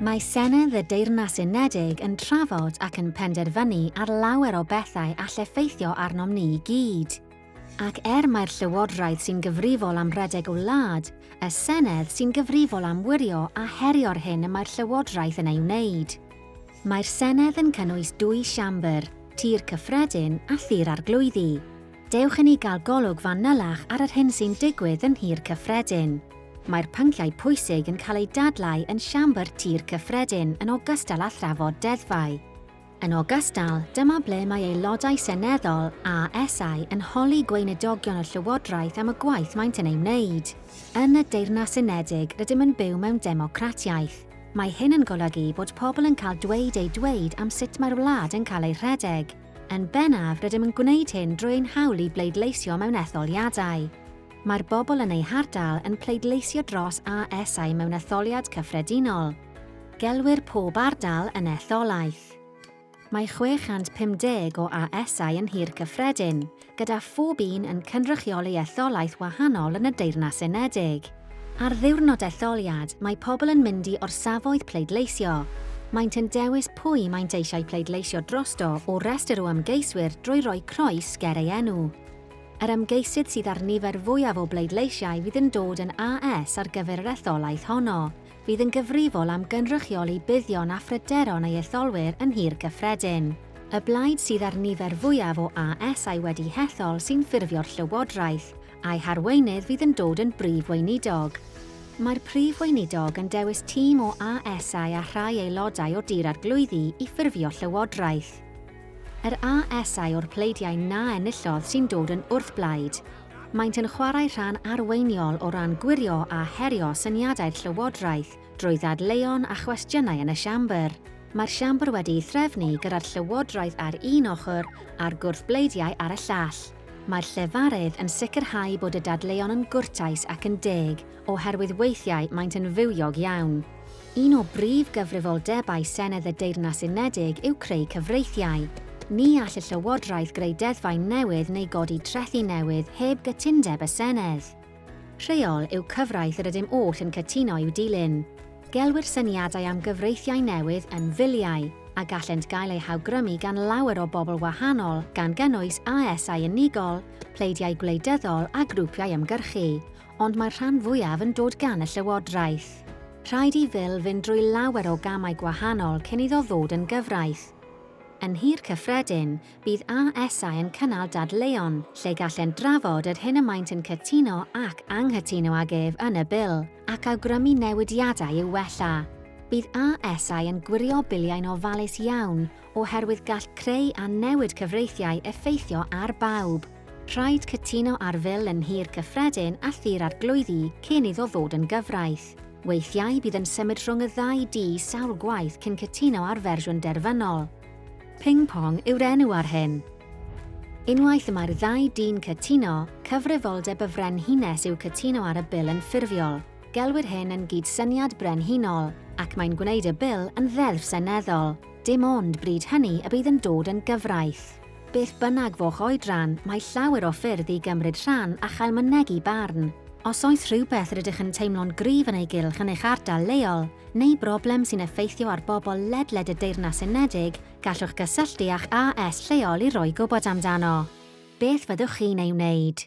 Mae Senedd y Deyrnas Unedig yn trafod ac yn penderfynu ar lawer o bethau all effeithio arnom ni i gyd. Ac mae'r llywodraeth sy'n gyfrifol am redeg o wlad, y Senedd sy'n gyfrifol am wirio a herio'r hyn y mae'r llywodraeth yn ei wneud. Mae'r Senedd yn cynnwys 2 siambr, Tŷ'r Cyffredin a Tŷ'r Arglwyddi. Dewch i ni gael golwg fanylach ar yr hyn sy'n digwydd yn Tŷ'r Cyffredin. Mae'r pynciau pwysig yn cael eu dadlau yn siambr Tŷ'r Cyffredin yn ogystal â thrafod deddfau. Yn ogystal, dyma ble mae aelodau seneddol a esau yn holi gweinidogion y llywodraeth am y gwaith maent yn ei wneud. Yn y Deyrnas Unedig rydym yn byw mewn democratiaeth. Mae hyn yn golygu bod pobl yn cael dweud am sut mae'r wlad yn cael ei rhedeg. Yn bennaf rydym yn gwneud hyn drwy'n hawl i bleidleisio mewn etholiadau. Mae'r bobl yn ei hardal yn pleidleisio dros ASau mewn etholiad cyffredinol. Gelwir pob ardal yn etholaeth. Mae 650 o ASau yn Tŷ'r Cyffredin, gyda phob un yn cynrychioli etholaeth wahanol yn y Deyrnas Unedig. Ar ddiwrnod etholiad, mae pobl yn mynd i orsafoedd pleidleisio. Maent yn dewis pwy maent eisiau pleidleisio drosto o restr o ymgeiswyr drwy roi croes ger ei enw. Yr ymgeisydd sydd ar nifer fwyaf o bleidleisiau fydd yn dod yn AS ar gyfer yr etholaeth honno. Fydd yn gyfrifol am gynrychioli buddion a phryderon ei etholwyr yn Tŷ'r Cyffredin. Y blaid sydd ar nifer fwyaf o ASau wedi hethol sy'n ffurfio'r llywodraeth, a'i harweinydd fydd yn dod yn brif weinidog. Mae'r prif weinidog yn dewis tîm o ASau a rhai aelodau o Dŷ'r Arglwyddi i ffurfio llywodraeth. Yr ASau o'r pleidiau na enillodd sy'n dod yn wrthblaid. Maent yn chwarae rhan arweiniol o ran gwirio a herio syniadau'r llywodraeth drwy ddadleuon a chwestiynau yn y siambr. Mae'r siambr wedi ei threfnu gyda'r llywodraeth ar un ochr a'r gwrthbleidiau ar y llall. Mae'r llefarydd yn sicrhau bod y dadleuon yn gwrtais ac yn deg, oherwydd weithiau maent yn fywiog iawn. Un o brif gyfrifoldebau Senedd y Deyrnas Unedig yw creu cyfreithiau. Ni all y llywodraeth greu deddfau newydd neu godi trethu newydd heb gytundeb y Senedd. Rheol yw cyfraith yr ydym oll yn cytuno i'w dilyn. Gelwir syniadau am gyfreithiau newydd yn filiau, a gallent gael eu hawgrymu gan lawer o bobl wahanol gan gynnwys ASau unigol, pleidiau gwleidyddol a grwpiau ymgyrchu, ond mae'r rhan fwyaf yn dod gan y llywodraeth. Rhaid i fil fynd drwy lawer o gamau gwahanol cyn iddo ddod yn gyfraith. Yn Tŷ'r Cyffredin, bydd ASau yn cynnal dadleuon, lle gallent drafod yr hyn y maent yn cytuno ac anghytuno ag ef yn y bil, ac awgrymu newidiadau i'w wella. Bydd ASau yn gwirio biliau'n ofalus iawn, oherwydd gall creu a newid cyfreithiau effeithio ar bawb. Rhaid cytuno ar fil yn Tŷ'r Cyffredin a Tŷ'r Arglwyddi cyn iddo ddod yn gyfraith. Weithiau bydd yn symud rhwng y ddau dŷ sawl gwaith cyn cytuno ar fersiwn derfynol. Ping-pong yw'r enw ar hyn. Unwaith y mae'r ddau dyn cytuno, cyfrifoldeb y frenhines yw cytuno ar y bil yn ffurfiol. Gelwir hyn yn gydsyniad brenhinol, ac mae'n gwneud y bil yn ddeddf seneddol. Dim ond bryd hynny y bydd yn dod yn gyfraith. Beth bynnag foch oedran, mae llawer o ffyrdd i gymryd rhan a chael mynegu barn. Os oes rhywbeth rydych yn teimlo'n gryf yn ei gylch yn eich ardal leol, neu broblem sy'n effeithio ar bobl ledled y Deyrnas Unedig, gallwch gysylltu a'ch AS lleol i roi gwybod amdano. Beth fyddwch chi'n ei wneud?